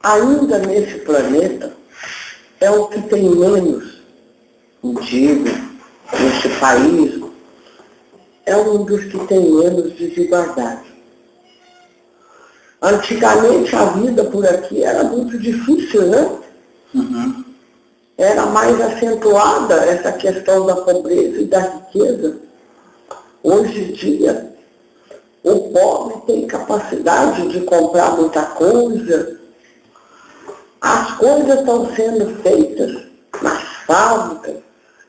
ainda nesse planeta, é o que tem menos, digo, neste país, é um dos que tem menos desigualdade. Antigamente a vida por aqui era muito difícil, né? Uhum. Era mais acentuada essa questão da pobreza e da riqueza. Hoje em dia, o pobre tem capacidade de comprar muita coisa. As coisas estão sendo feitas nas fábricas,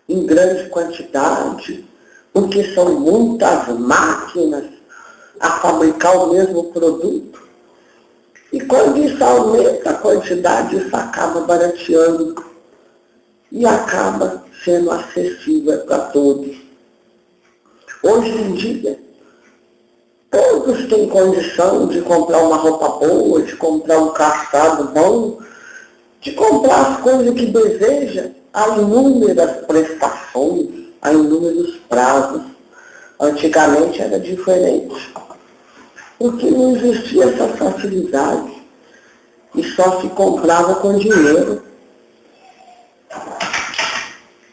em grande quantidade, porque são muitas máquinas a fabricar o mesmo produto. E quando isso aumenta a quantidade, isso acaba barateando e acaba sendo acessível para todos. Hoje em dia, todos têm condição de comprar uma roupa boa, de comprar um calçado bom, de comprar as coisas que deseja. Há inúmeras prestações, há inúmeros prazos. Antigamente era diferente, porque não existia essa facilidade e só se comprava com dinheiro.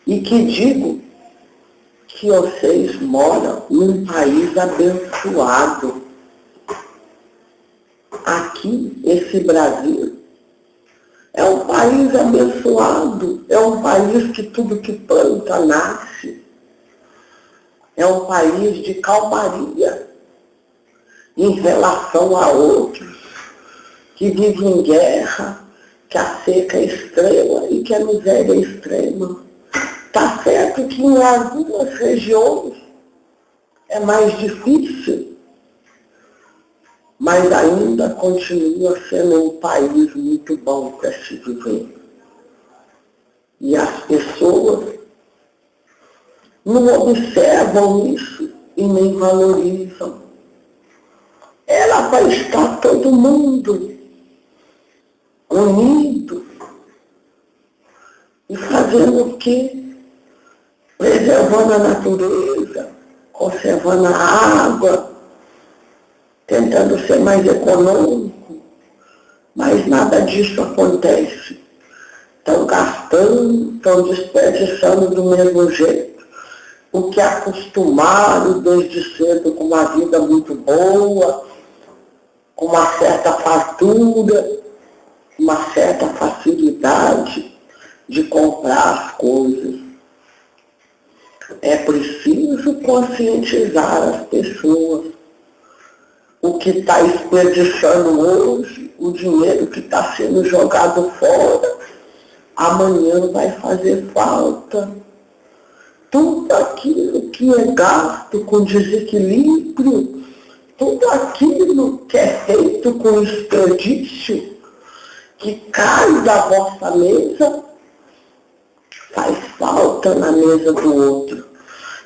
E que digo que vocês moram num país abençoado. Aqui, esse Brasil, é um país abençoado, é um país que tudo que planta nasce, é um país de calmaria em relação a outros que vivem em guerra, que a seca é extrema e que a miséria é extrema. Está certo que em algumas regiões é mais difícil, mas ainda continua sendo um país muito bom para se viver. E as pessoas não observam isso e nem valorizam. Era para estar todo mundo unido e fazendo o quê? Preservando a natureza, conservando a água, tentando ser mais econômico, mas nada disso acontece. Estão gastando, estão desperdiçando do mesmo jeito, porque acostumaram desde cedo com uma vida muito boa, com uma certa fartura, uma certa facilidade de comprar as coisas. É preciso conscientizar as pessoas. O que está desperdiçando hoje, o dinheiro que está sendo jogado fora, amanhã vai fazer falta. Tudo aquilo que é gasto com desequilíbrio, tudo aquilo que é feito com desperdício, que cai da vossa mesa, faz falta na mesa do outro.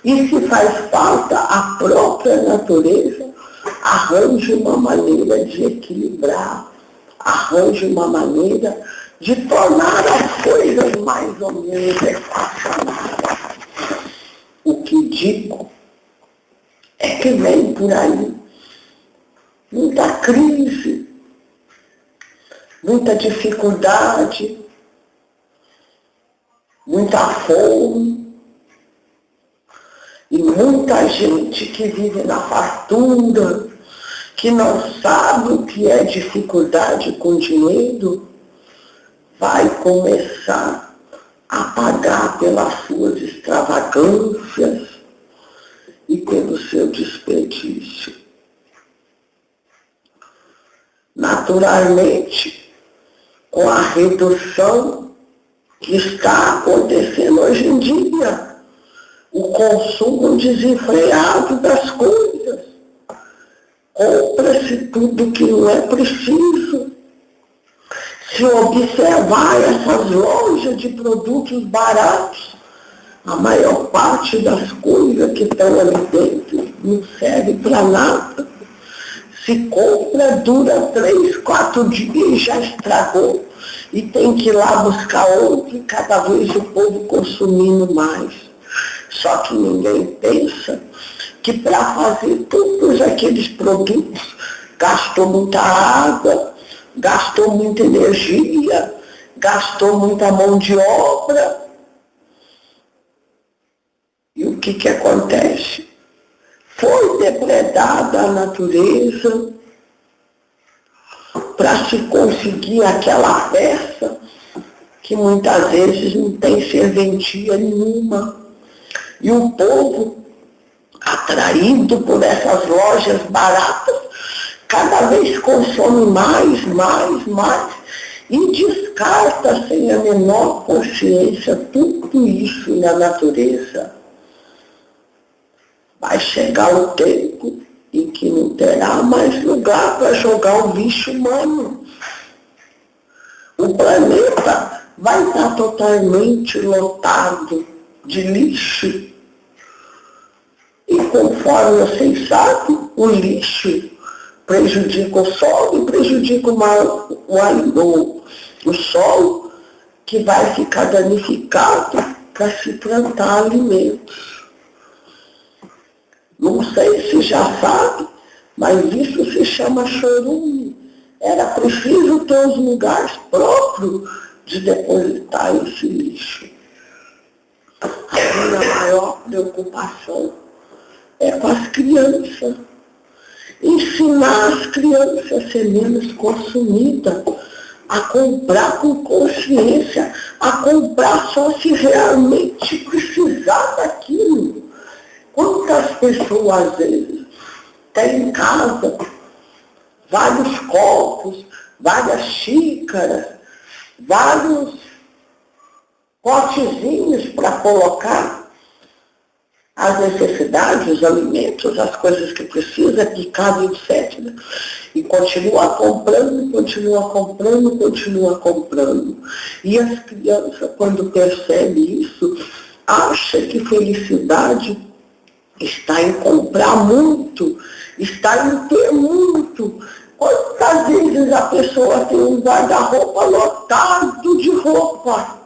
E se faz falta, a própria natureza arranja uma maneira de equilibrar, arranja uma maneira de tornar as coisas mais ou menos equacionadas. O que digo é que vem por aí muita crise, muita dificuldade, muita fome, e muita gente que vive na fartura, que não sabe o que é dificuldade com dinheiro, vai começar a pagar pelas suas extravagâncias e pelo seu desperdício. Naturalmente, com a redução que está acontecendo hoje em dia, o consumo desenfreado das coisas. Compra-se tudo que não é preciso. Se observar essas lojas de produtos baratos, a maior parte das coisas que estão ali dentro não serve para nada. Se compra, dura 3, 4 dias e já estragou. E tem que ir lá buscar outro e cada vez o povo consumindo mais. Só que ninguém pensa que para fazer todos aqueles produtos gastou muita água, gastou muita energia, gastou muita mão de obra. E o que acontece? Foi depredada a natureza para se conseguir aquela peça que muitas vezes não tem serventia nenhuma. E o povo, atraído por essas lojas baratas, cada vez consome mais, e descarta sem a menor consciência tudo isso na natureza. Vai chegar o tempo em que não terá mais lugar para jogar o lixo humano. O planeta vai estar totalmente lotado de lixo. E conforme vocês sabem, o lixo prejudica o solo e prejudica o solo, que vai ficar danificado para se plantar alimentos. Não sei se já sabe, mas isso se chama chorume. Era preciso ter os lugares próprios de depositar esse lixo. A minha maior preocupação é com as crianças. Ensinar as crianças a ser menos consumidas, a comprar com consciência, a comprar só se realmente precisar daquilo. Quantas pessoas, às vezes, têm em casa vários copos, várias xícaras, vários potezinhos para colocar as necessidades, os alimentos, as coisas que precisa, que casa, etc. E continua comprando. E as crianças, quando percebem isso, acham que felicidade está em comprar muito, está em ter muito. Quantas vezes a pessoa tem um guarda-roupa lotado de roupa?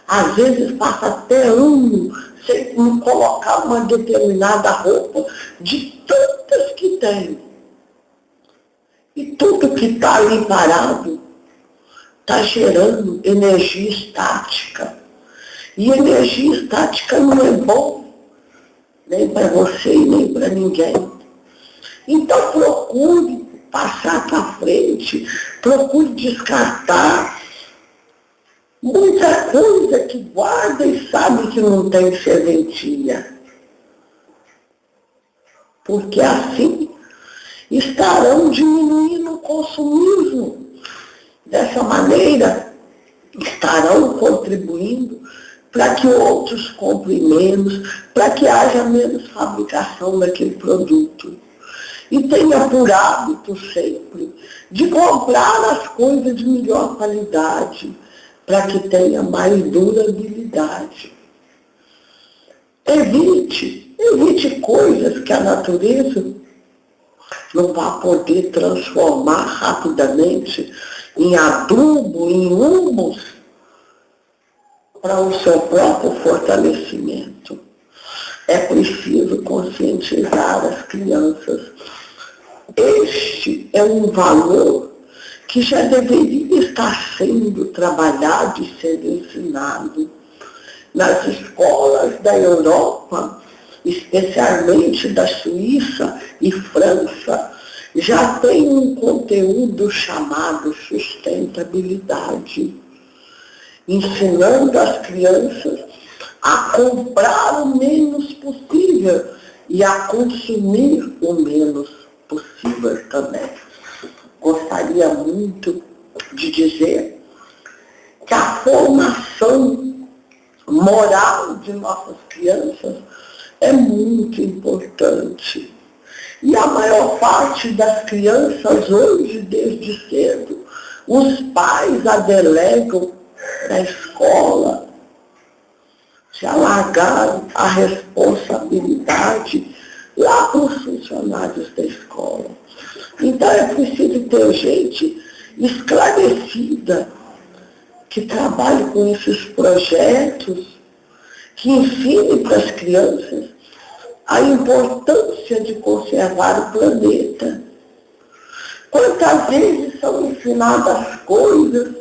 Às vezes passa até ano sem colocar uma determinada roupa de tantas que tem. E tudo que está ali parado está gerando energia estática. E energia estática não é bom nem para você e nem para ninguém. Então procure passar para frente, procure descartar muita coisa que guarda e sabe que não tem serventia. Porque assim estarão diminuindo o consumismo. Dessa maneira, estarão contribuindo para que outros comprem menos, para que haja menos fabricação daquele produto. E tenha por hábito sempre de comprar as coisas de melhor qualidade, para que tenha mais durabilidade. Evite coisas que a natureza não vai poder transformar rapidamente em adubo, em humus, para o seu próprio fortalecimento. É preciso conscientizar as crianças. Este é um valor que já deveria estar sendo trabalhado e sendo ensinado. Nas escolas da Europa, especialmente da Suíça e França, já tem um conteúdo chamado sustentabilidade, ensinando as crianças a comprar o menos possível e a consumir o menos possível também. Gostaria muito de dizer que a formação moral de nossas crianças é muito importante. E a maior parte das crianças hoje, desde cedo, os pais a delegam na escola, já largaram a responsabilidade lá para os funcionários da escola. Então é preciso ter gente esclarecida, que trabalhe com esses projetos, que ensine para as crianças a importância de conservar o planeta. Quantas vezes são ensinadas coisas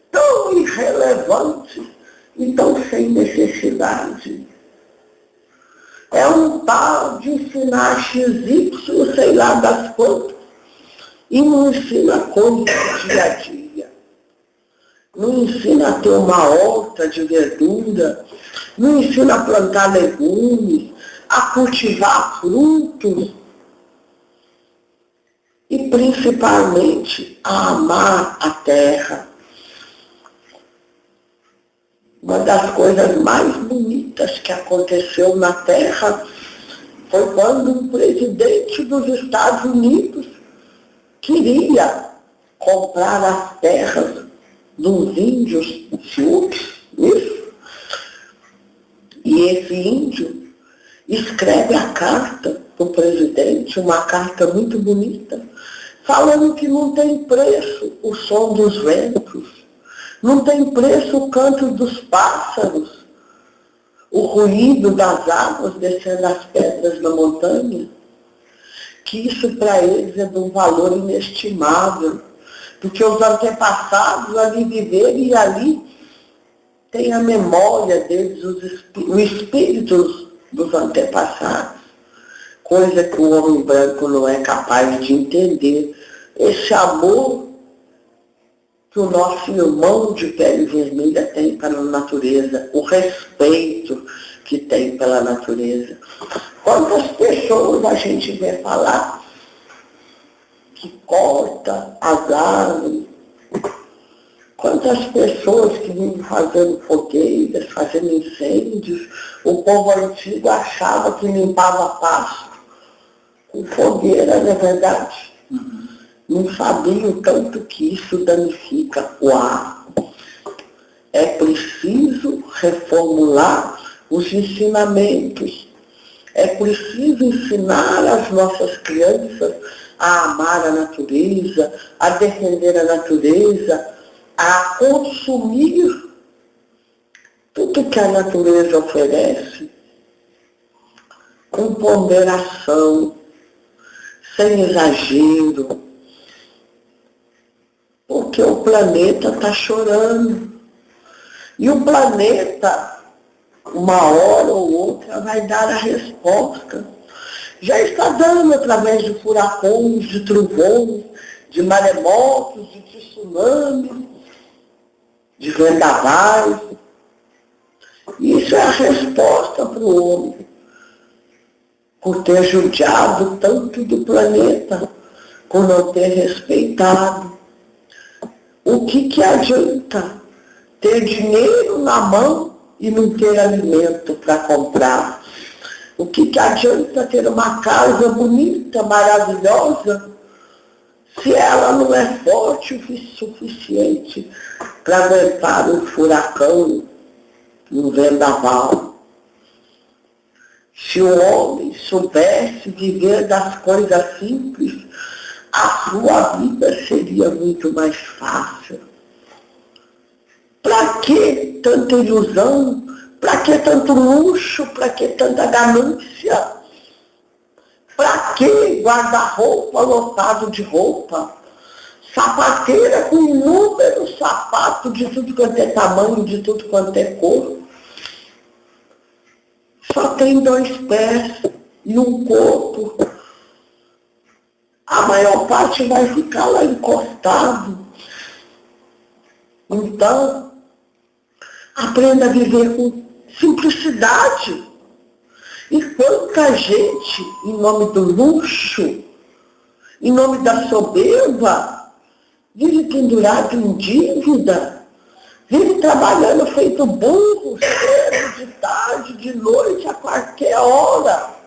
tão irrelevantes e tão sem necessidade. É um tal de ensinar XY, sei lá das quantas, e não ensina coisas do dia a dia. Não ensina a ter uma horta de verdura, não ensina a plantar legumes, a cultivar frutos e principalmente a amar a terra. Uma das coisas mais bonitas que aconteceu na terra foi quando um presidente dos Estados Unidos queria comprar as terras dos índios Sioux, isso. E esse índio escreve a carta para o presidente, uma carta muito bonita, falando que não tem preço o som dos ventos, não tem preço o canto dos pássaros, o ruído das águas descendo as pedras da montanha, que isso para eles é de um valor inestimável, porque os antepassados ali viveram e ali tem a memória deles, os espíritos dos antepassados, coisa que o homem branco não é capaz de entender. Esse amor que o nosso irmão de pele vermelha tem pela natureza, o respeito que tem pela natureza. Quantas pessoas a gente vê falar que corta as árvores, quantas pessoas que vivem fazendo fogueiras, fazendo incêndios. O povo antigo achava que limpava pasto com fogueira, não é verdade? Não sabia o tanto que isso danifica o ar. É preciso reformular os ensinamentos. É preciso ensinar as nossas crianças a amar a natureza, a defender a natureza, a consumir tudo que a natureza oferece com ponderação, sem exagero, porque o planeta está chorando. E o planeta, uma hora ou outra, vai dar a resposta. Já está dando através de furacões, de trovões, de maremotos, de tsunamis, de vendavais. Isso é a resposta para o homem, por ter judiado tanto do planeta, por não ter respeitado. O que adianta ter dinheiro na mão e não ter alimento para comprar? O que adianta ter uma casa bonita, maravilhosa, se ela não é forte o suficiente para aguentar um furacão, um vendaval? Se o homem soubesse viver das coisas simples, a sua vida seria muito mais fácil. Para que tanta ilusão? Para que tanto luxo? Para que tanta ganância? Para que guarda-roupa lotado de roupa? Sapateira com inúmeros sapatos de tudo quanto é tamanho, de tudo quanto é cor. Só tem 2 pés e um corpo. A maior parte vai ficar lá encostado. Então, aprenda a viver com simplicidade. E quanta gente, em nome do luxo, em nome da soberba, vive pendurado em dívida, vive trabalhando feito burro, cedo, de tarde, de noite, a qualquer hora,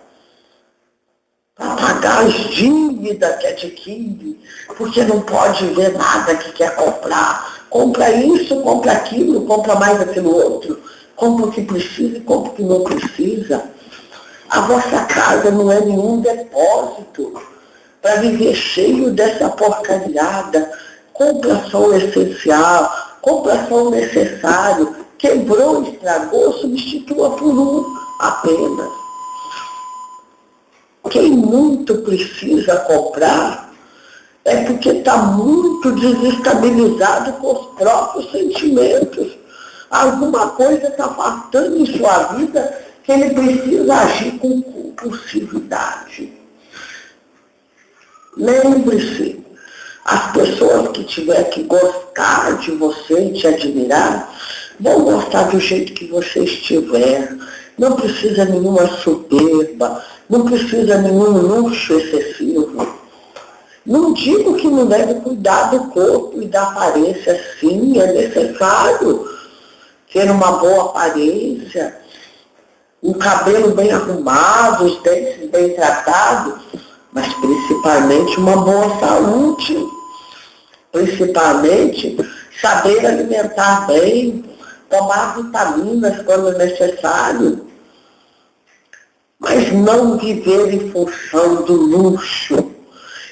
para pagar as dívidas que adquire, porque não pode ver nada que quer comprar. Compra isso, compra aquilo, compra mais aquilo outro, compra o que precisa e compra o que não precisa. A vossa casa não é nenhum depósito para viver cheio dessa porcariada. Compra só o essencial, compra só o necessário. Quebrou, estragou, substitua por um apenas. Quem muito precisa comprar, é porque está muito desestabilizado com os próprios sentimentos. Alguma coisa está faltando em sua vida que ele precisa agir com compulsividade. Lembre-se, as pessoas que tiver que gostar de você e te admirar, vão gostar do jeito que você estiver. Não precisa nenhuma soberba, não precisa nenhum luxo excessivo. Não digo que não deve cuidar do corpo e da aparência, sim, é necessário ter uma boa aparência, um cabelo bem arrumado, os dentes bem tratados, mas principalmente uma boa saúde, principalmente saber alimentar bem, tomar vitaminas quando necessário, mas não viver em função do luxo.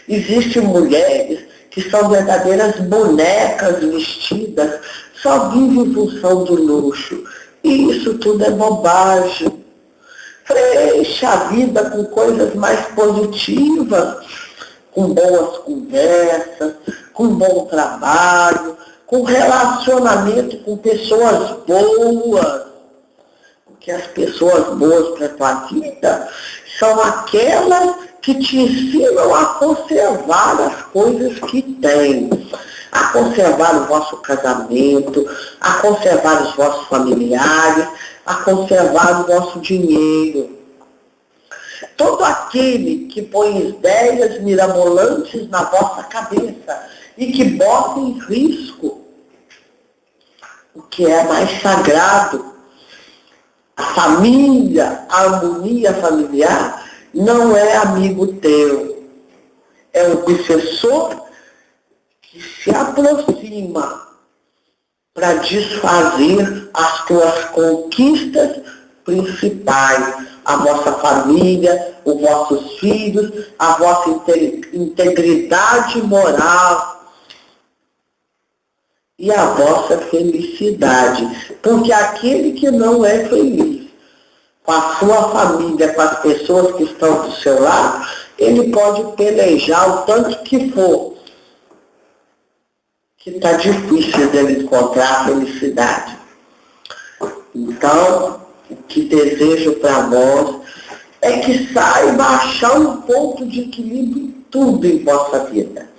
Existem mulheres que são verdadeiras bonecas vestidas, só vivem em função do luxo. E isso tudo é bobagem. Preencha a vida com coisas mais positivas, com boas conversas, com bom trabalho, com relacionamento com pessoas boas. Porque as pessoas boas para a tua vida são aquelas que te ensinam a conservar as coisas que tem, a conservar o vosso casamento, a conservar os vossos familiares, a conservar o vosso dinheiro. Todo aquele que põe ideias mirabolantes na vossa cabeça e que bota em risco o que é mais sagrado, a família, a harmonia familiar, não é amigo teu. É um obsessor que se aproxima para desfazer as tuas conquistas principais, a vossa família, os vossos filhos, a vossa integridade moral e a vossa felicidade. Porque aquele que não é feliz com a sua família, com as pessoas que estão do seu lado, ele pode pelejar o tanto que for, que está difícil dele encontrar a felicidade. Então, o que desejo para nós é que saiba achar um ponto de equilíbrio em tudo em vossa vida.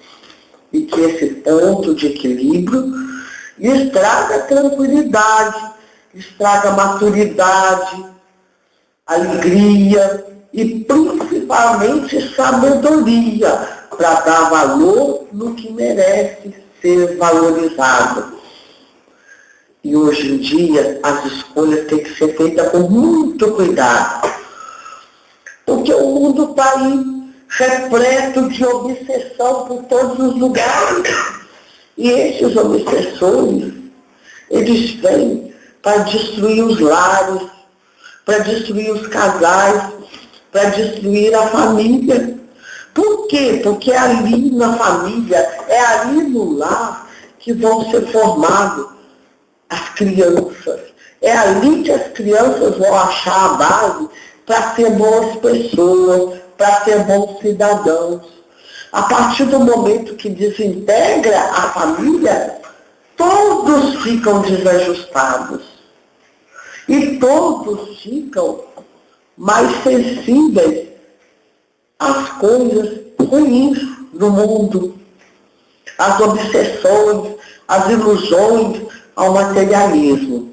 E que esse ponto de equilíbrio lhes traga tranquilidade, lhes traga maturidade, alegria e principalmente sabedoria para dar valor no que merece ser valorizado. E hoje em dia as escolhas têm que ser feitas com muito cuidado, porque o mundo está aí repleto de obsessão por todos os lugares. E esses obsessores, eles vêm para destruir os lares, para destruir os casais, para destruir a família. Por quê? Porque é ali na família, é ali no lar que vão ser formadas as crianças. É ali que as crianças vão achar a base para ser boas pessoas, para ser bons cidadãos. A partir do momento que desintegra a família, todos ficam desajustados. E todos ficam mais sensíveis às coisas ruins do mundo, às obsessões, às ilusões, ao materialismo.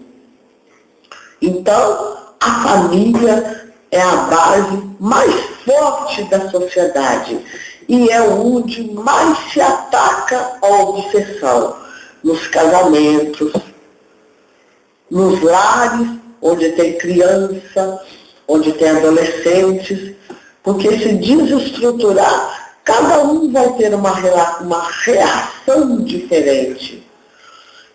Então, a família é a base mais forte da sociedade e é onde mais se ataca a obsessão, nos casamentos, nos lares, onde tem criança, onde tem adolescentes, porque se desestruturar, cada um vai ter uma reação diferente.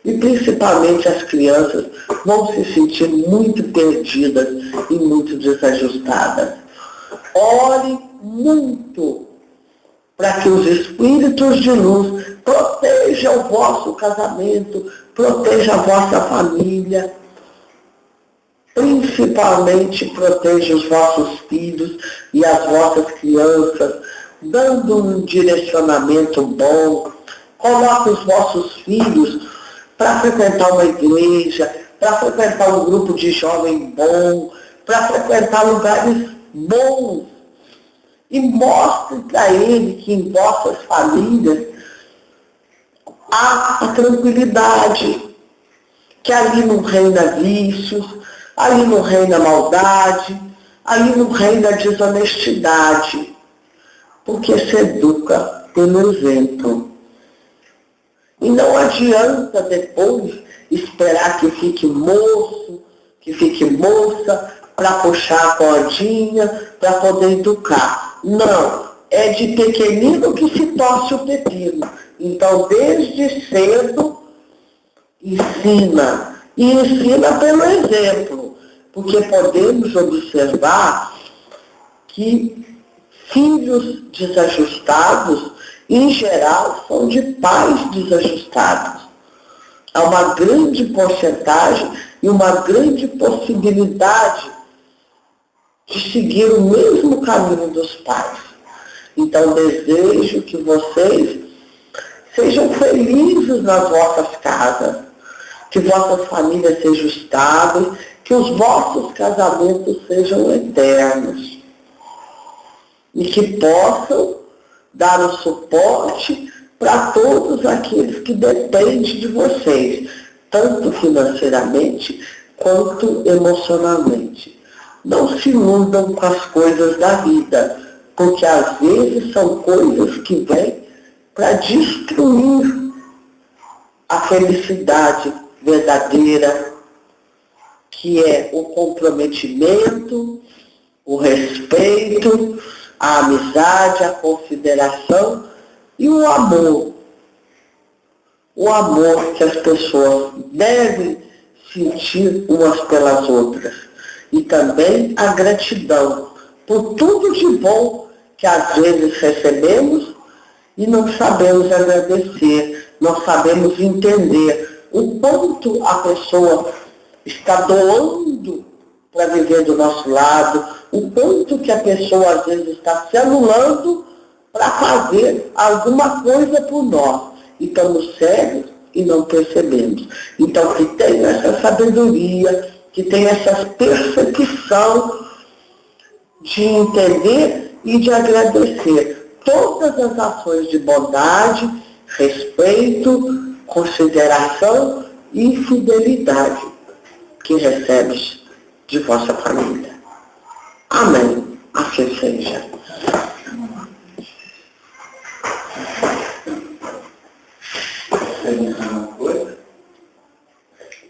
E principalmente as crianças vão se sentir muito perdidas e muito desajustadas. Ore muito para que os espíritos de luz protejam o vosso casamento, protejam a vossa família, principalmente protejam os vossos filhos e as vossas crianças, dando um direcionamento bom. Coloque os vossos filhos para frequentar uma igreja, para frequentar um grupo de jovem bom, para frequentar lugares bons. E mostre para ele que em vossas famílias há a tranquilidade, que ali não reina vícios, ali não reina maldade, ali não reina desonestidade, porque se educa pelo exemplo. E não adianta depois esperar que fique moço, que fique moça, para puxar a cordinha, para poder educar. Não, é de pequenino que se torce o pepino. Então, desde cedo, ensina. E ensina pelo exemplo, porque podemos observar que filhos desajustados, em geral, são de pais desajustados. Há uma grande porcentagem e uma grande possibilidade de seguir o mesmo caminho dos pais. Então, desejo que vocês sejam felizes nas vossas casas, que vossas famílias sejam estáveis, que os vossos casamentos sejam eternos e que possam dar o suporte para todos aqueles que dependem de vocês, tanto financeiramente quanto emocionalmente. Não se iludam com as coisas da vida, porque às vezes são coisas que vêm para destruir a felicidade verdadeira, que é o comprometimento, o respeito, a amizade, a consideração e o amor. O amor que as pessoas devem sentir umas pelas outras. E também a gratidão por tudo de bom que às vezes recebemos e não sabemos agradecer, não sabemos entender o quanto a pessoa está doando para viver do nosso lado, o quanto que a pessoa às vezes está se anulando para fazer alguma coisa por nós. E estamos cegos e não percebemos. Então, que tenha essa sabedoria, que tenha essa percepção de entender e de agradecer todas as ações de bondade, respeito, consideração e fidelidade que recebes de vossa família. Amém. Assim seja.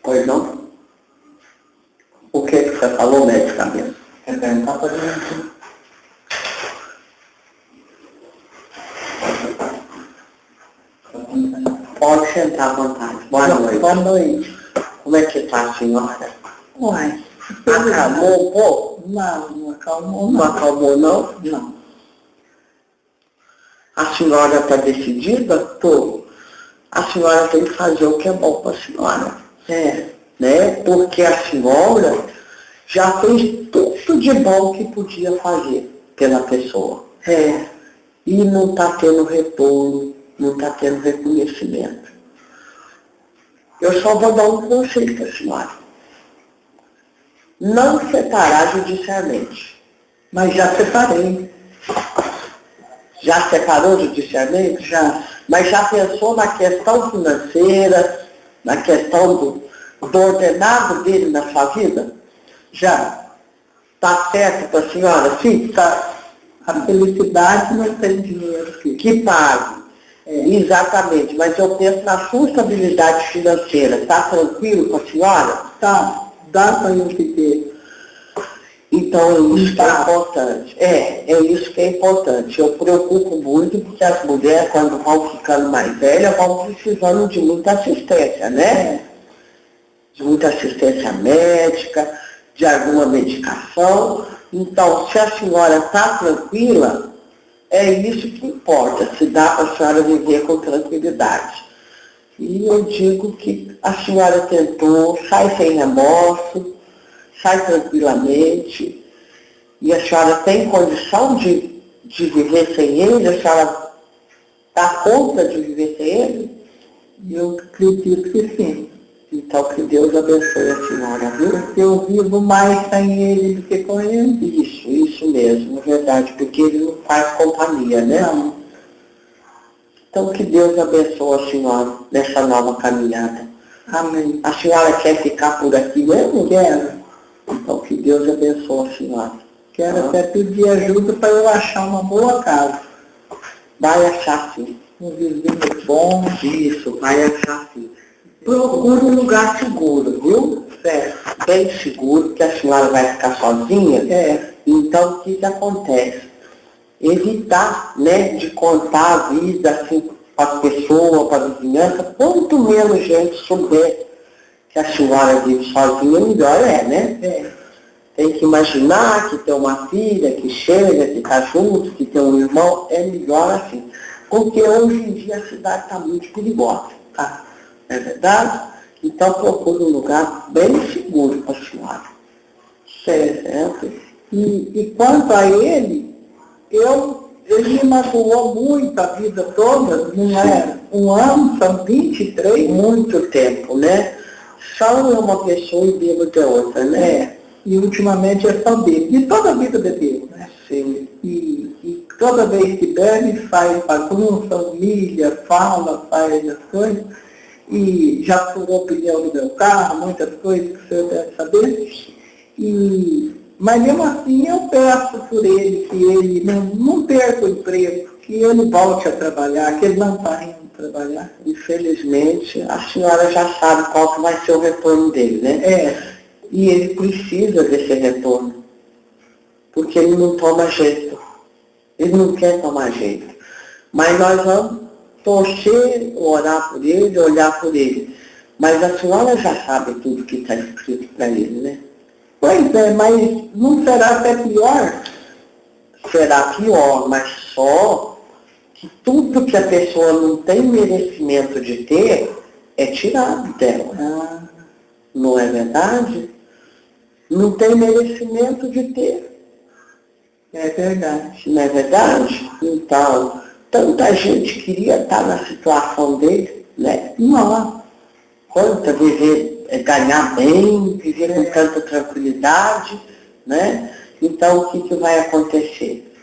Pois não? O que você falou, medicamente? Quer perguntar para gente? Pode sentar à vontade. Boa noite. Boa noite. Como é que está a senhora? Uai. Acalmou um pouco? Não acalmou Não não. acalmou não? Não. A senhora está decidida? Tô. A senhora tem que fazer o que é bom para a senhora. Né? Porque a senhora já fez tudo de bom que podia fazer pela pessoa. E não está tendo retorno, não está tendo reconhecimento. Eu só vou dar um conselho para a senhora. Não separar judicialmente. Mas já separei. Já separou judicialmente? Já. Mas já pensou na questão financeira, na questão do ordenado dele na sua vida? Já. Está certo para a senhora? Sim, Tá. A felicidade não tem dinheiro, filho. que pague. Exatamente, mas eu penso na sua estabilidade financeira. Está tranquilo com a senhora? Tá. Dá para eu viver. Então, isso que é importante. É isso que é importante. Eu preocupo muito porque as mulheres, quando vão ficando mais velhas, vão precisando de muita assistência, né? De muita assistência médica, de alguma medicação. Então, se a senhora está tranquila, é isso que importa, se dá para a senhora viver com tranquilidade. E eu digo que a senhora tentou, sai sem remorso, sai tranquilamente, e a senhora tem condição de de viver sem ele? A senhora dá conta de viver sem ele? Eu acredito que sim. Então que Deus abençoe a senhora, viu? Porque eu vivo mais sem ele do que com ele. Isso mesmo, é verdade, porque ele não faz companhia, né? Não. Então que Deus abençoe a senhora nessa nova caminhada. Amém. A senhora quer ficar por aqui mesmo? Quero. Então que Deus abençoe a senhora. Quero até pedir ajuda para eu achar uma boa casa. Vai achar sim. Um vizinho bom. Isso, vai achar sim. Procure um lugar seguro, viu? Bem seguro, porque a senhora vai ficar sozinha. Então, o que acontece? Evitar, né, de contar a vida assim, para as pessoas, para a vizinhança. Quanto menos gente souber que a senhora vive sozinha, melhor né? Tem que imaginar que tem uma filha que chega, que está junto, que tem um irmão, é melhor assim. Porque hoje em dia a cidade está muito perigosa, tá? É verdade? Então procure um lugar bem seguro para a senhora. Certo? E quanto a ele, ele me magoou muito a vida toda, não é um ano, são 23. Muito tempo, né? Só é uma pessoa e bêbado é outra, né? E ultimamente é só bebe. E toda a vida bebeu, né? Sim. E toda vez que bebe, faz bagunça, humilha, fala, faz as coisas. E já furou o pneu do meu carro, muitas coisas que o senhor deve saber. Mas mesmo assim eu peço por ele que ele não perca o emprego, que ele volte a trabalhar, que ele não está indo trabalhar. Infelizmente, a senhora já sabe qual que vai ser o retorno dele, né? E ele precisa desse retorno, porque ele não toma jeito. Ele não quer tomar jeito. Mas nós vamos torcer, orar por ele, olhar por ele. Mas a senhora já sabe tudo que está escrito para ele, né? Pois é, mas não será até pior? Será pior, mas só que tudo que a pessoa não tem merecimento de ter é tirado dela. Não é verdade? Não tem merecimento de ter. É verdade. Não é verdade? Então, tanta gente queria estar na situação dele, né? Não. Quanta viver, ganhar bem, viver com tanta tranquilidade, né? Então, o que vai acontecer?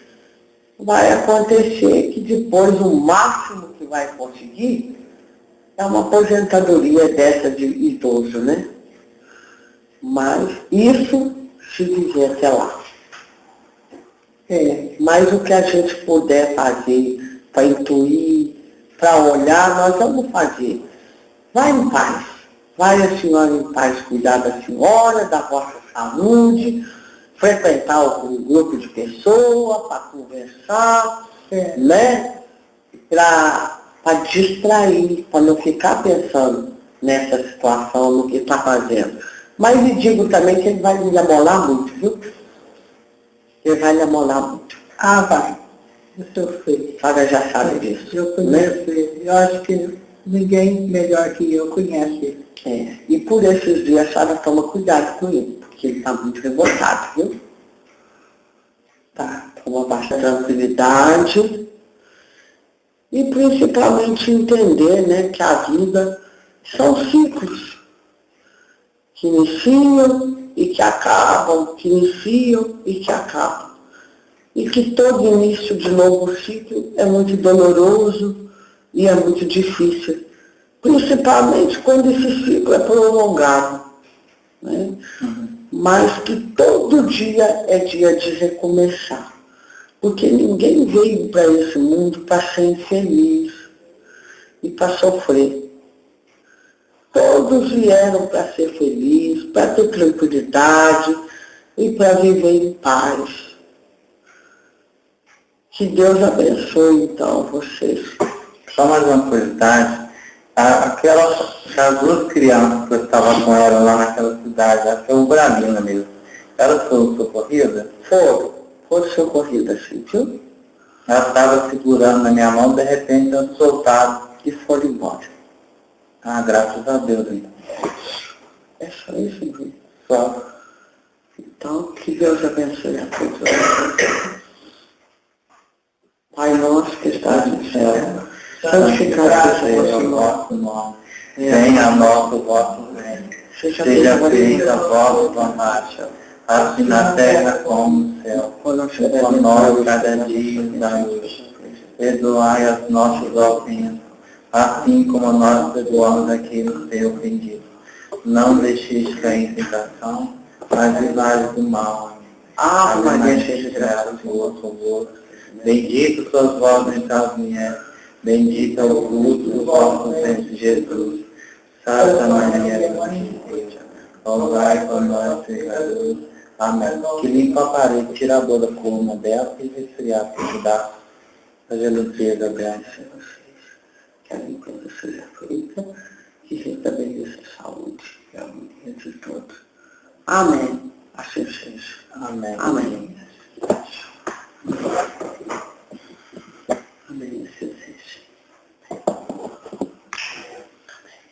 Vai acontecer que depois o máximo que vai conseguir é uma aposentadoria dessa de idoso, né? Mas isso se viver até lá. Mas o que a gente puder fazer para intuir, para olhar, nós vamos fazer. Vai em paz. Vai a senhora em paz cuidar da senhora, da vossa saúde, frequentar algum grupo de pessoas para conversar, né? Para distrair, para não ficar pensando nessa situação, no que está fazendo. Mas lhe digo também que ele vai lhe amolar muito, viu? Ele vai lhe amolar muito. Vai. Eu sei. A senhora já sabe disso. Eu conheço ele. Eu acho que ninguém melhor que eu conhece ele. E por esses dias a senhora toma cuidado com ele, porque ele está muito revoltado, viu? Toma bastante tranquilidade. E principalmente entender, né, que a vida são ciclos que iniciam e que acabam, que iniciam e que acabam. E que todo início de novo ciclo é muito doloroso e é muito difícil. Principalmente quando esse ciclo é prolongado. Né? Mas que todo dia é dia de recomeçar. Porque ninguém veio para esse mundo para ser infeliz e para sofrer. Todos vieram para ser felizes, para ter tranquilidade e para viver em paz. Que Deus abençoe, então, vocês. Só mais uma curiosidade. Aquelas duas crianças que eu estava com ela lá naquela cidade, acho que é Umbramina mesmo, elas foram socorridas? Foram socorridas, sim, viu? Ela estava segurando na minha mão, de repente eu soltado E foram embora. Graças a Deus, então. É só isso, viu? Só. Então, que Deus abençoe a todos. Pai nosso que estás no céu, santificado seja o vosso nome. Venha a nós o vosso reino. Seja feita a vossa vontade, assim na terra como no céu. O pão nosso cada dia nos dai hoje. Perdoai as nossas ofensas, assim como nós perdoamos aqueles que têm ofendido. Não deixeis cair em tentação, mas livrai-nos do mal. Ave Maria, cheia de graça, o Senhor é convosco. Bendito sois vós entre as mulheres, bendito é o fruto do vosso ventre, Jesus. Santa Maria, Mãe de Deus, rogai por nós, pecadores. Amém. Que limpa a parede, tira a dor da coluna dela e resfriar para ajudar a geludeza grande. Que a limpeza seja feita, que restabeleça a saúde e a harmonia de todos. Amém. Assim seja. Amém. Amém.